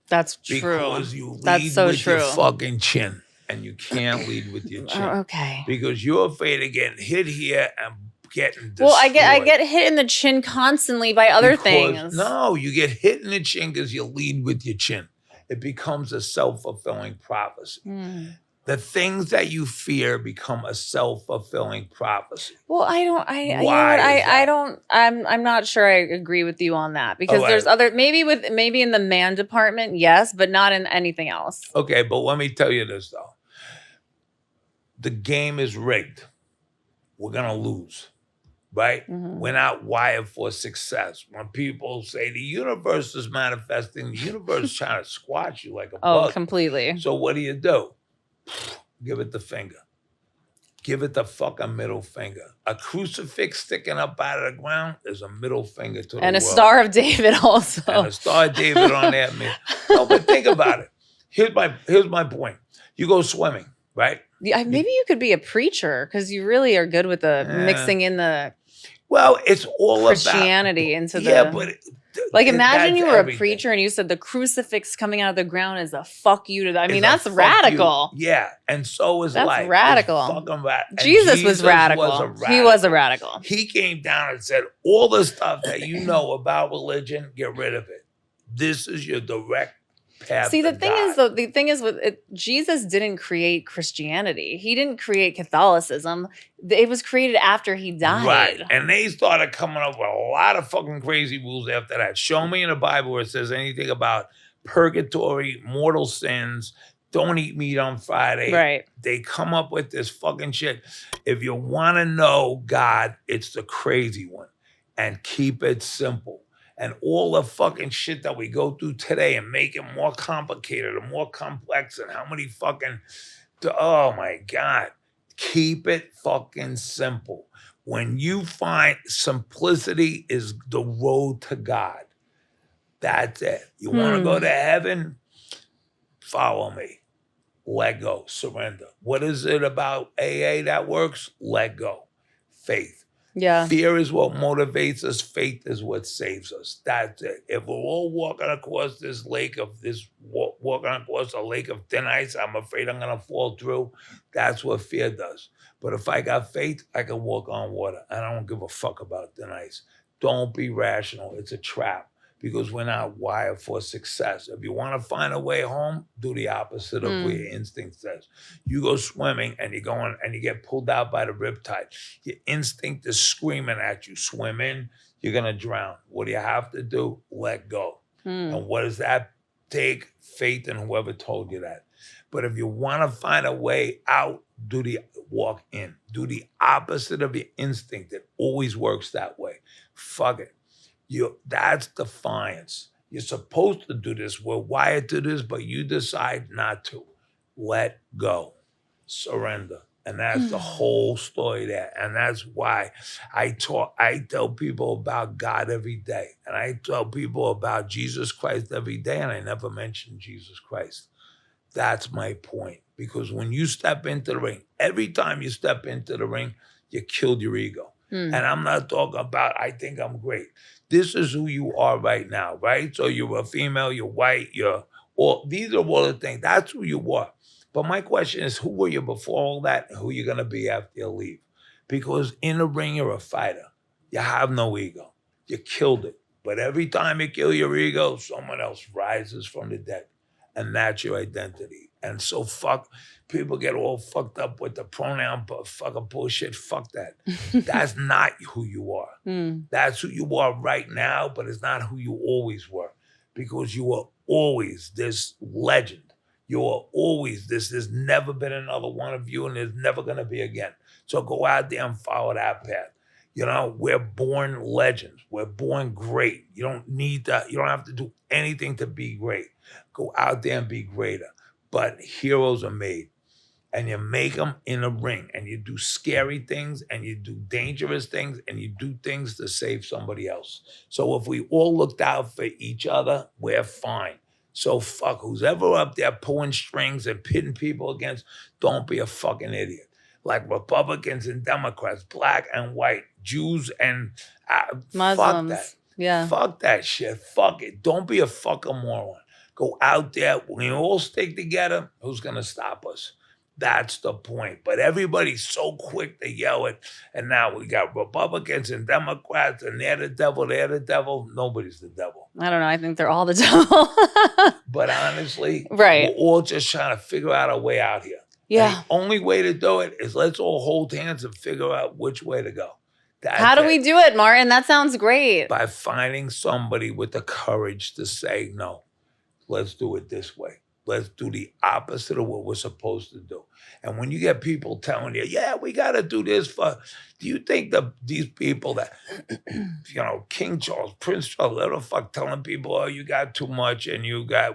That's true.
Because you lead with your fucking chin, and you can't lead with your chin.
Okay.
Because you're afraid of getting hit here and getting destroyed.
Well, I get hit in the chin constantly by other things.
No, you get hit in the chin because you lead with your chin. It becomes a self-fulfilling prophecy. The things that you fear become a self-fulfilling prophecy.
Well, I'm not sure I agree with you on that because there's other maybe in the man department, yes, but not in anything else.
Okay, but let me tell you this though. The game is rigged. We're gonna lose. Right? We're not wired for success. When people say the universe is manifesting, the universe is trying to squash you like a bug.
Oh, completely.
So what do? Give it the finger. Give it the fucking middle finger. A crucifix sticking up out of the ground is a middle finger to the world.
And a Star of David also.
And a Star of David on that. No, but think about it. Here's my point. You go swimming, right?
Yeah, maybe you could be a preacher because you really are good with the mixing in the
it's all
Christianity into the
but
like imagine you were a preacher and you said the crucifix coming out of the ground is a fuck you to that. I mean, that's radical.
Yeah, and so is
that's
life.
Radical.
Fucking
Jesus was radical. He was a radical.
He came down and said, all the stuff that you know about religion, get rid of it. This is your direct path
See,
to
the thing
God.
is, though, the thing is with it, Jesus didn't create Christianity. He didn't create Catholicism. It was created after he died.
Right. And they started coming up with a lot of fucking crazy rules after that. Show me in the Bible where it says anything about purgatory, mortal sins, don't eat meat on Friday.
Right.
They come up with this fucking shit. If you want to know God, it's the crazy one. And keep it simple. And all the fucking shit that we go through today and make it more complicated and more complex and how many fucking, oh my God. Keep it fucking simple. When you find simplicity is the road to God, that's it. You want to go to heaven? Follow me. Let go. Surrender. What is it about AA that works? Let go. Faith.
Yeah.
Fear is what motivates us. Faith is what saves us. That's it. If we're all walking across this lake of walking across a lake of thin ice, I'm afraid I'm gonna fall through. That's what fear does. But if I got faith, I can walk on water. I don't give a fuck about thin ice. Don't be rational. It's a trap because we're not wired for success. If you want to find a way home, do the opposite of what your instinct says. You go swimming and you're going and you get pulled out by the riptide. Your instinct is screaming at you, swim in, you're going to drown. What do you have to do? Let go. And what does that take? Faith in whoever told you that. But if you want to find a way out, walk in. Do the opposite of your instinct. It always works that way. Fuck it. That's defiance. You're supposed to do this. We're wired to this, but you decide not to. Let go. Surrender. And that's the whole story there. And that's why I tell people about God every day. And I tell people about Jesus Christ every day. And I never mention Jesus Christ. That's my point. Because when you step into the ring, every time you step into the ring, you killed your ego. And I'm not talking about, I think I'm great. This is who you are right now, right? So you're a female, you're white, these are all the things. That's who you are. But my question is, who were you before all that and who you're going to be after you leave? Because in the ring, you're a fighter. You have no ego. You killed it. But every time you kill your ego, someone else rises from the dead. And that's your identity. And so people get all fucked up with the pronoun fucking bullshit. Fuck that. That's not who you are. That's who you are right now, but it's not who you always were. Because you were always this legend. You are always this. There's never been another one of you, and there's never going to be again. So go out there and follow that path. You know, we're born legends. We're born great. You don't need that. You don't have to do anything to be great. Go out there and be greater. But heroes are made. And you make them in a ring. And you do scary things. And you do dangerous things. And you do things to save somebody else. So if we all looked out for each other, we're fine. So fuck who's ever up there pulling strings and pitting people against. Don't be a fucking idiot. Like Republicans and Democrats, black and white, Jews and
Muslims.
Fuck that.
Yeah.
Fuck that shit. Fuck it. Don't be a fucking moron. Go out there. When you all stick together, who's going to stop us? That's the point. But everybody's so quick to yell it. And now we got Republicans and Democrats, and they're the devil, they're the devil. Nobody's the devil.
I don't know. I think they're all the devil.
But honestly,
right.
We're all just trying to figure out a way out here.
Yeah.
And the only way to do it is let's all hold hands and figure out which way to go.
How do we do it, Martin? That sounds great.
By finding somebody with the courage to say, no, let's do it this way. Let's do the opposite of what we're supposed to do. And when you get people telling you, yeah, we got to do this do you think that these people that, King Charles, Prince Charles, little fuck telling people, oh, you got too much and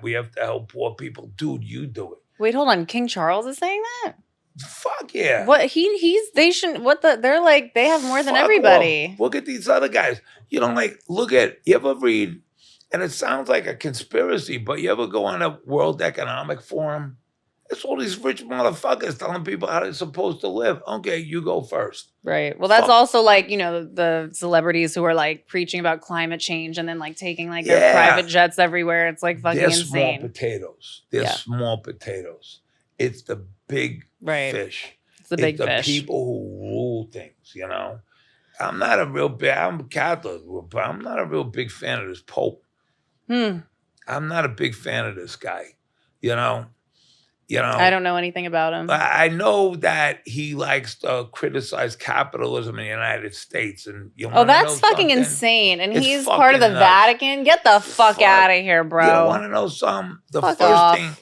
we have to help poor people. Dude, you do it.
Wait, hold on. King Charles is saying that?
Fuck yeah.
What they shouldn't, they're like, they have more than everybody.
Look at these other guys. You ever read, and it sounds like a conspiracy, but you ever go on a World Economic Forum? It's all these rich motherfuckers telling people how they're supposed to live. Okay, you go first.
Right. Well, that's also like, the celebrities who are like preaching about climate change and then like taking like their private jets everywhere. It's like fucking insane.
They're small potatoes. Small potatoes. It's the big fish.
It's the big fish.
It's the people who rule things, I'm Catholic, but I'm not a real big fan of this Pope. I'm not a big fan of this guy. You know.
I don't know anything about him.
I know that he likes to criticize capitalism in the United States, and
that's fucking insane. And
It's
he's part of the
fucking nuts.
Vatican. Get the fuck out of here, bro.
You don't want to know something? The
Fuck
first
off.
thing,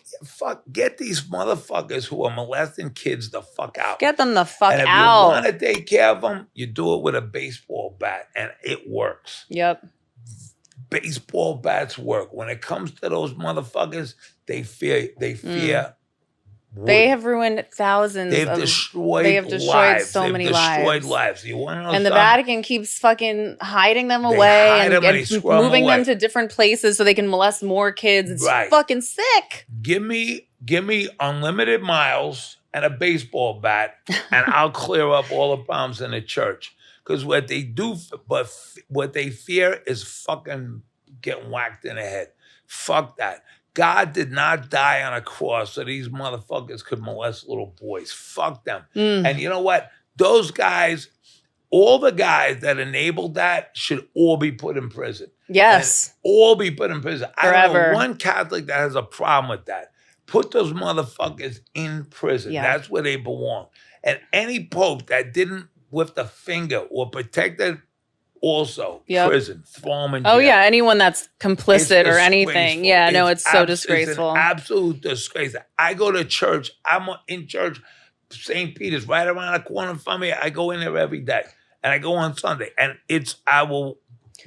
get these motherfuckers who are molesting kids the fuck out.
Get them the fuck
and if
out.
you want to take care of them, you do it with a baseball bat, and it works.
Yep.
Baseball bats work. When it comes to those motherfuckers, they fear.
They have ruined thousands.
They've destroyed
lives. So many lives.
Destroyed lives. You want to know
and the
something?
Vatican keeps fucking hiding them away and moving them to different places so they can molest more kids. It's fucking sick.
Give me unlimited miles and a baseball bat, and I'll clear up all the problems in the church. Because what they do, but what they fear is fucking getting whacked in the head. Fuck that. God did not die on a cross so these motherfuckers could molest little boys. Fuck them. And you know what? Those guys, all the guys that enabled that should all be put in prison.
Yes.
And all be put in prison.
Forever.
I don't know one Catholic that has a problem with that. Put those motherfuckers in prison.
Yeah.
That's where they belong. And any pope that didn't lift a finger or protected also prison, throw them in jail.
Oh yeah, anyone that's complicit or anything. Yeah, no, it's so disgraceful.
It's an absolute disgrace. I go to church. I'm in church, St. Peter's, right around the corner from me. I go in there every day, and I go on Sunday. And I will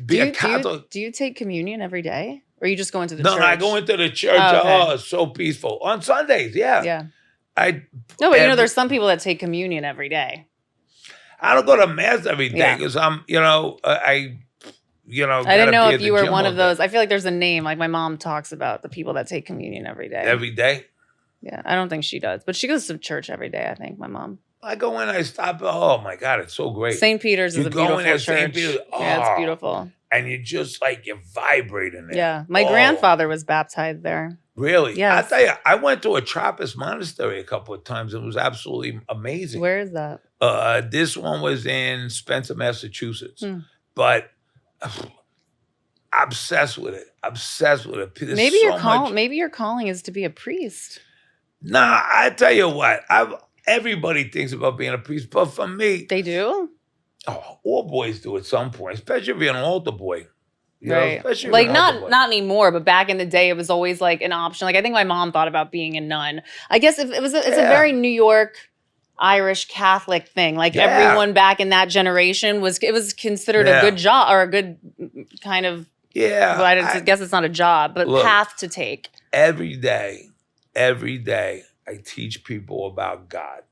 be a Catholic.
Do you take communion every day, or you just go into the church?
No, I go into the church. Oh, it's so peaceful on Sundays. Yeah,
yeah.
But
there's some people that take communion every day.
I don't go to mass every day because I'm, I
didn't know if you were one of those. I feel like there's a name. Like my mom talks about the people that take communion every day.
Every day?
Yeah, I don't think she does, but she goes to church every day. I think my mom.
I go in, I stop. Oh my God, it's so great.
St. Peter's is a beautiful church.
St. Peter's,
yeah, it's beautiful.
And you just you're vibrating there.
Yeah, my grandfather was baptized there.
Really?
Yeah.
I'll tell you, I went to a Trappist monastery a couple of times. It was absolutely amazing.
Where is that?
This one was in Spencer, Massachusetts. But obsessed with it. Obsessed with it. There's
maybe your calling is to be a priest.
Nah, I tell you what. Everybody thinks about being a priest, but for me,
they do.
Oh, all boys do at some point, especially if you're an altar boy.
Right. Like not anymore, but back in the day, it was always like an option. Like I think my mom thought about being a nun. I guess it's a very New York Irish Catholic thing. Like everyone back in that generation was considered a good job or a good kind of well, I guess it's not a job, but path to take.
Every day, I teach people about God,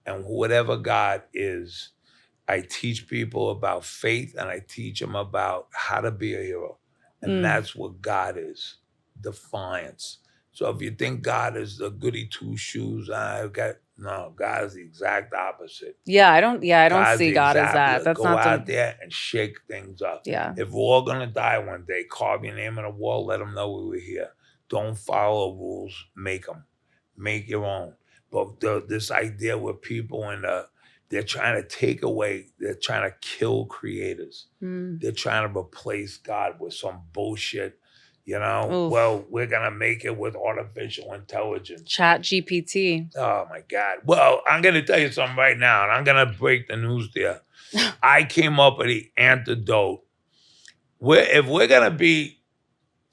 and whatever God is. I teach people about faith, and I teach them about how to be a hero. And that's what God is, defiance. So if you think God is the goody two-shoes, God is the exact opposite.
Yeah, I don't see God as that. That's
Go out there and shake things up.
Yeah.
If we're all going to die one day, carve your name on a wall, let them know we were here. Don't follow rules, make them. Make your own. But this idea with people they're trying to take away, they're trying to kill creators. They're trying to replace God with some bullshit,
Oof.
Well, we're going to make it with artificial intelligence.
Chat GPT.
Oh my God. Well, I'm going to tell you something right now, and I'm going to break the news there. I came up with the antidote.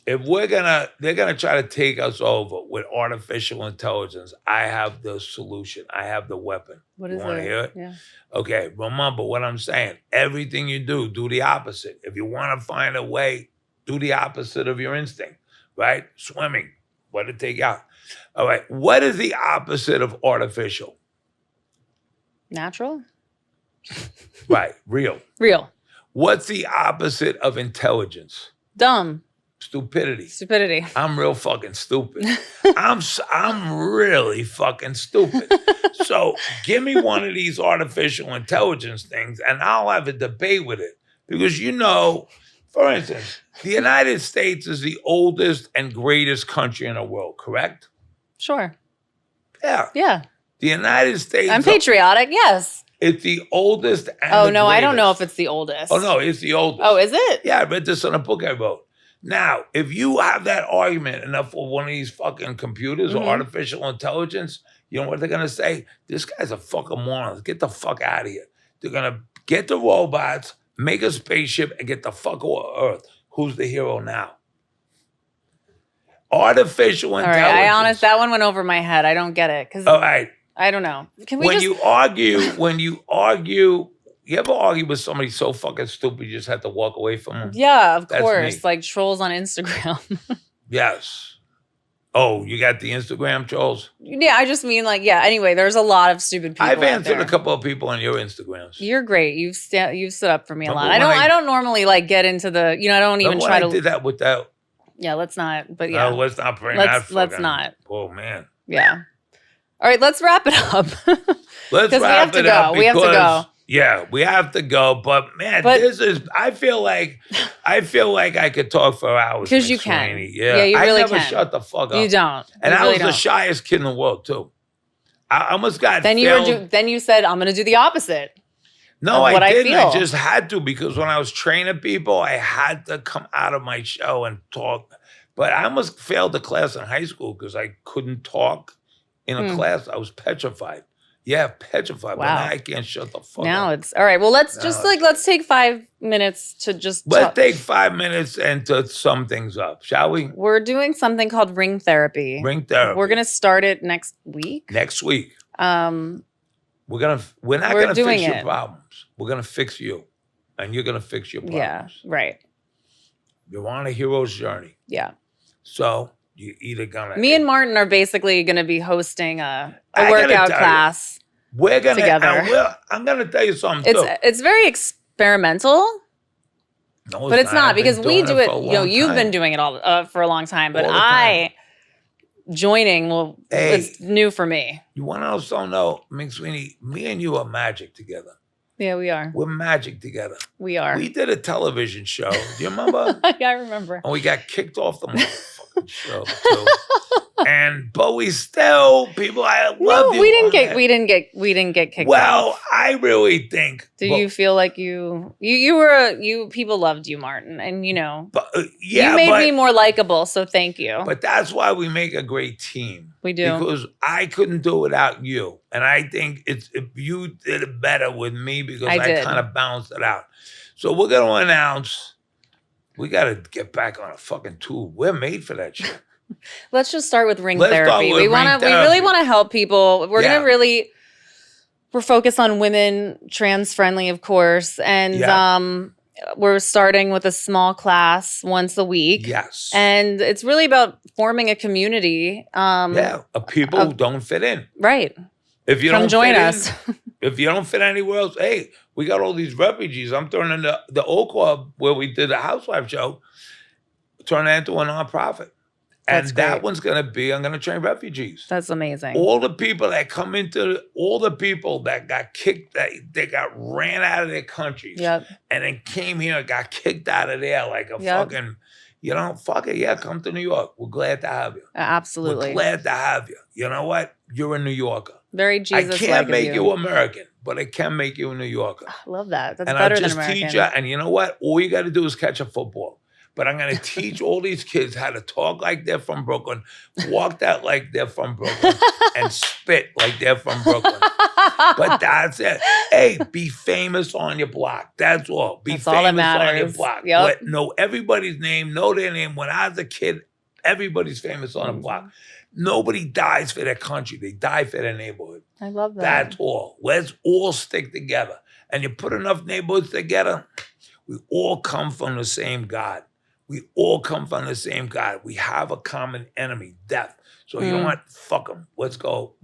They're gonna try to take us over with artificial intelligence. I have the solution. I have the weapon.
What is it?
You want to hear it?
Yeah.
Okay, remember what I'm saying. Everything you do the opposite. If you want to find a way, do the opposite of your instinct, right? Swimming, what to take out. All right, what is the opposite of artificial?
Natural?
Right, real.
Real.
What's the opposite of intelligence?
Dumb.
Stupidity. I'm real fucking stupid. I'm really fucking stupid. So give me one of these artificial intelligence things and I'll have a debate with it. Because for instance, the United States is the oldest and greatest country in the world, correct?
Sure.
Yeah.
Yeah.
The United States.
I'm patriotic, yes.
It's the oldest and
I don't know if it's the oldest.
Oh, no, it's the oldest.
Oh, is it?
Yeah, I read this on a book I wrote. Now, if you have that argument enough for one of these fucking computers or
Mhm.
artificial intelligence, you know what they're gonna say? This guy's a fucking moron. Get the fuck out of here. They're gonna get the robots, make a spaceship, and get the fuck off Earth. Who's the hero now? Artificial
All
intelligence.
right, that one went over my head. I don't get it because
All right.
I don't know. Can we
When
just?
you argue, you ever argue with somebody so fucking stupid you just have to walk away from them?
Yeah, of
That's
course.
me.
Like trolls on Instagram.
Yes. Oh, you got the Instagram trolls?
Yeah, I just mean like, yeah. Anyway, there's a lot of stupid people.
I've
out
answered
there.
a couple of people on your Instagrams.
You're great. You've stood up for me a
Remember
lot.
when
I don't normally like get into the. I don't even
Remember
try
when
to.
I did that with that.
Yeah, let's not. But yeah,
No, let's not bring
let's
that.
let's
fucking-
not.
Oh man.
Yeah. All right, let's wrap it up.
Let's
'Cause we
wrap
have to
it up
go. We have to
because-
go.
Yeah, we have to go. But man,
But-
this is. I feel like I could talk for hours.
'Cause you
Miss
can.
Sweeney.
Yeah, you
I
really
never
can.
shut the fuck up.
You don't.
And
you
I
really
was the
don't.
shyest kid in the world too. I almost got.
Then
failed.
Then you said I'm going to do the opposite.
No,
of what
I
I
didn't. I
feel.
just had to because when I was training people, I had to come out of my show and talk. But I almost failed the class in high school because I couldn't talk in a class. I was petrified. Yeah, petrified. But
Wow.
now I can't shut the fuck
Now
up.
it's all right. Well, let's
Now
just
it's-
let's take 5 minutes to just.
Let's
talk.
take 5 minutes and to sum things up, shall we?
We're doing something called ring therapy.
Ring therapy.
We're gonna start it next week.
Next week.
Um,
We're not
We're
gonna
doing
fix your
it.
problems. We're gonna fix you. And you're gonna fix your
yeah,
problems.
right.
You're on a hero's journey.
Yeah.
So you either gonna
Me and Martin are basically gonna be hosting a
I gotta
workout
tell you,
class.
we're gonna
together.
I'm gonna tell you something too.
It's very experimental,
No,
but it's not
I've been
because we
doing
do it.
for a
You've
long
been
time.
doing it all for a long time, but
All the time.
joining
Hey.
it's new for me.
You want to know something? No, McSweeney, me and you are magic together.
Yeah, we are.
We're magic together.
We are.
We did a television show. Do you remember?
Yeah, I remember.
And we got kicked off the motherfucking show too. But we still people. I love
No,
you.
we didn't
on
get.
that.
We didn't get kicked.
Well,
off.
I really think.
Do
but-
you feel like you were people loved you, Martin, and
But, yeah,
you made
but,
me more likable. So thank you.
But that's why we make a great team.
We do.
Because I couldn't do it without you. And I think if you did it better with me because
I
I
did.
kind of balanced it out. So we're going to announce, we got to get back on a fucking tour. We're made for that shit.
Let's just start with ring
Let's start
therapy.
with
We
ring
want to. We
therapy.
really want to help people. We're
Yeah.
gonna really. We're focused on women, trans friendly, of course, and
Yeah.
we're starting with a small class once a week.
Yes.
And it's really about forming a community.
Yeah. Of people who don't fit in.
Right.
If you
Come
don't
join
fit
us.
in, if you don't fit anywhere else, hey, we got all these refugees. I'm turning the old club where we did a housewife show, turn that into a nonprofit. And
That's
that
great.
one's going to be, I'm going to train refugees.
That's amazing.
All the people that come into, all the people that got kicked, that they got ran out of their countries
Yep.
and then came here and got kicked out of there like a
Yep.
fucking, fuck it. Yeah, come to New York. We're glad to have you.
Absolutely.
We're glad to have you. You know what? You're a New Yorker.
Very
I
Jesus.
can't make you American, but it can make you a New Yorker.
Love that. That's
And
better
I'll
than
just
American.
teach you. And you know what? All you got to do is catch a football. But I'm going to teach all these kids how to talk like they're from Brooklyn, walk that like they're from Brooklyn, and spit like they're from Brooklyn. But that's it. Hey, be famous on your block. That's all. Be
That's all that
famous on your
matters.
block.
Yep.
Know everybody's name, know their name. When I was a kid, everybody's famous on the block. Nobody dies for their country. They die for their neighborhood.
I love that.
That's all. Let's all stick together. And you put enough neighborhoods together, we all come from the same God. We all come from the same God. We have a common enemy, death. So you know what? Fuck him. Let's go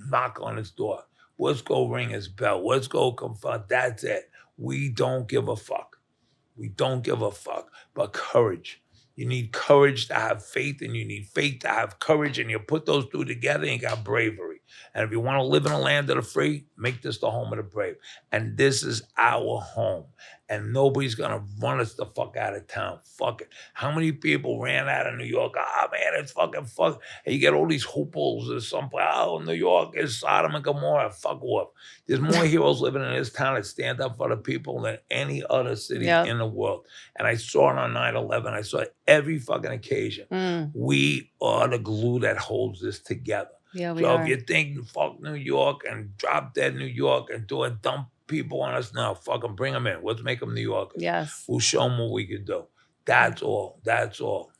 knock on his door. Let's go ring his bell. Let's go confront. That's it. We don't give a fuck. We don't give a fuck. But courage. You need courage to have faith, and you need faith to have courage, and you put those two together and you got bravery. And if you want to live in a land of the free, make this the home of the brave. And this is our home. And nobody's going to run us the fuck out of town. Fuck it. How many people ran out of New York? Ah, man, it's fucking fuck. And you get all these hopefuls or something. Oh, New York is Sodom and Gomorrah. Fuck off. There's more heroes living in this town that stand up for the people than any other city in the world. And I saw it on 9/11. I saw it every fucking occasion. We are the glue that holds this together.
Yeah, we
so
are.
if you think fuck New York and drop dead New York and do a dump people on us now, fucking bring them in. Let's make them New Yorkers.
Yes.
We'll show them what we can do. That's all. That's all.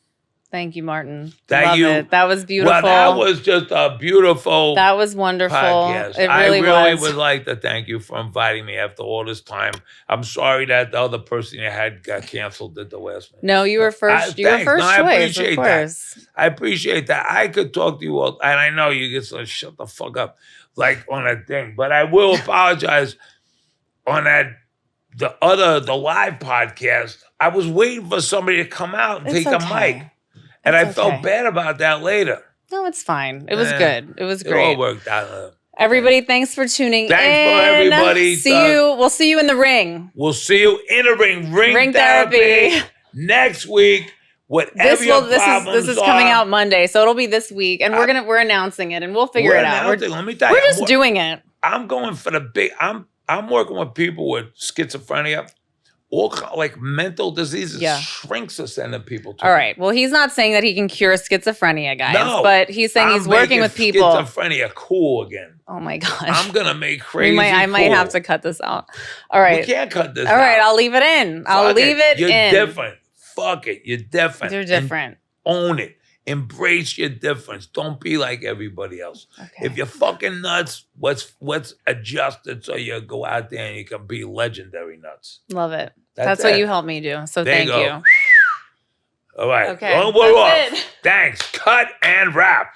Thank you, Martin.
Thank
Love
you.
it. That was beautiful.
Well, that was just a beautiful
That was wonderful.
podcast.
It
I
really
really
was.
would like to thank you for inviting me after all this time. I'm sorry that the other person you had got canceled at the last minute.
No, you were first. You were
Thanks.
first
No, I
choice,
appreciate
of course.
that. I appreciate that. I could talk to you all, and I know you get so shut the fuck up, like on that thing. But I will apologize on the live podcast. I was waiting for somebody to come out and
It's
take a
okay.
mic, and I
It's
felt
okay.
bad about that later.
No, it's fine. It was
Yeah.
good. It was
It all
great.
worked out.
Everybody, thanks for tuning
Thanks
in.
for everybody.
We'll see you in the ring.
We'll see you in a ring. Ring therapy next week. Whatever your problems
this is
are.
coming out Monday, so it'll be this week, and we're announcing it, and we'll figure
We're
it out.
announcing. Let me tell you,
We're just doing it.
I'm going for the big. I'm working with people with schizophrenia, all like mental diseases.
Yeah.
Shrinks us sending people to.
All right. Well, he's not saying that he can cure schizophrenia, guys,
No,
but he's saying he's working with people.
Schizophrenia cool again.
Oh my gosh.
I'm gonna make crazy.
I might have to cut this out. All right.
We can't cut this.
All right.
out.
I'll leave it in. I'll
Fuck
leave it
You're
in.
different. Fuck it. You're different.
You're
And
different.
own it. Embrace your difference. Don't be like everybody else.
Okay.
If you're fucking nuts, let's adjust it so you go out there and you can be legendary nuts.
Love it.
That's
That's what
it.
you helped me do. So
There
thank
you
you.
go. All right.
Okay,
Well, we're
that's
off.
it.
Thanks. Cut and wrap.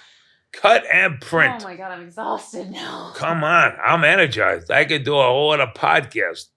Cut and print.
Oh my God, I'm exhausted now.
Come on. I'm energized. I could do a whole other podcast.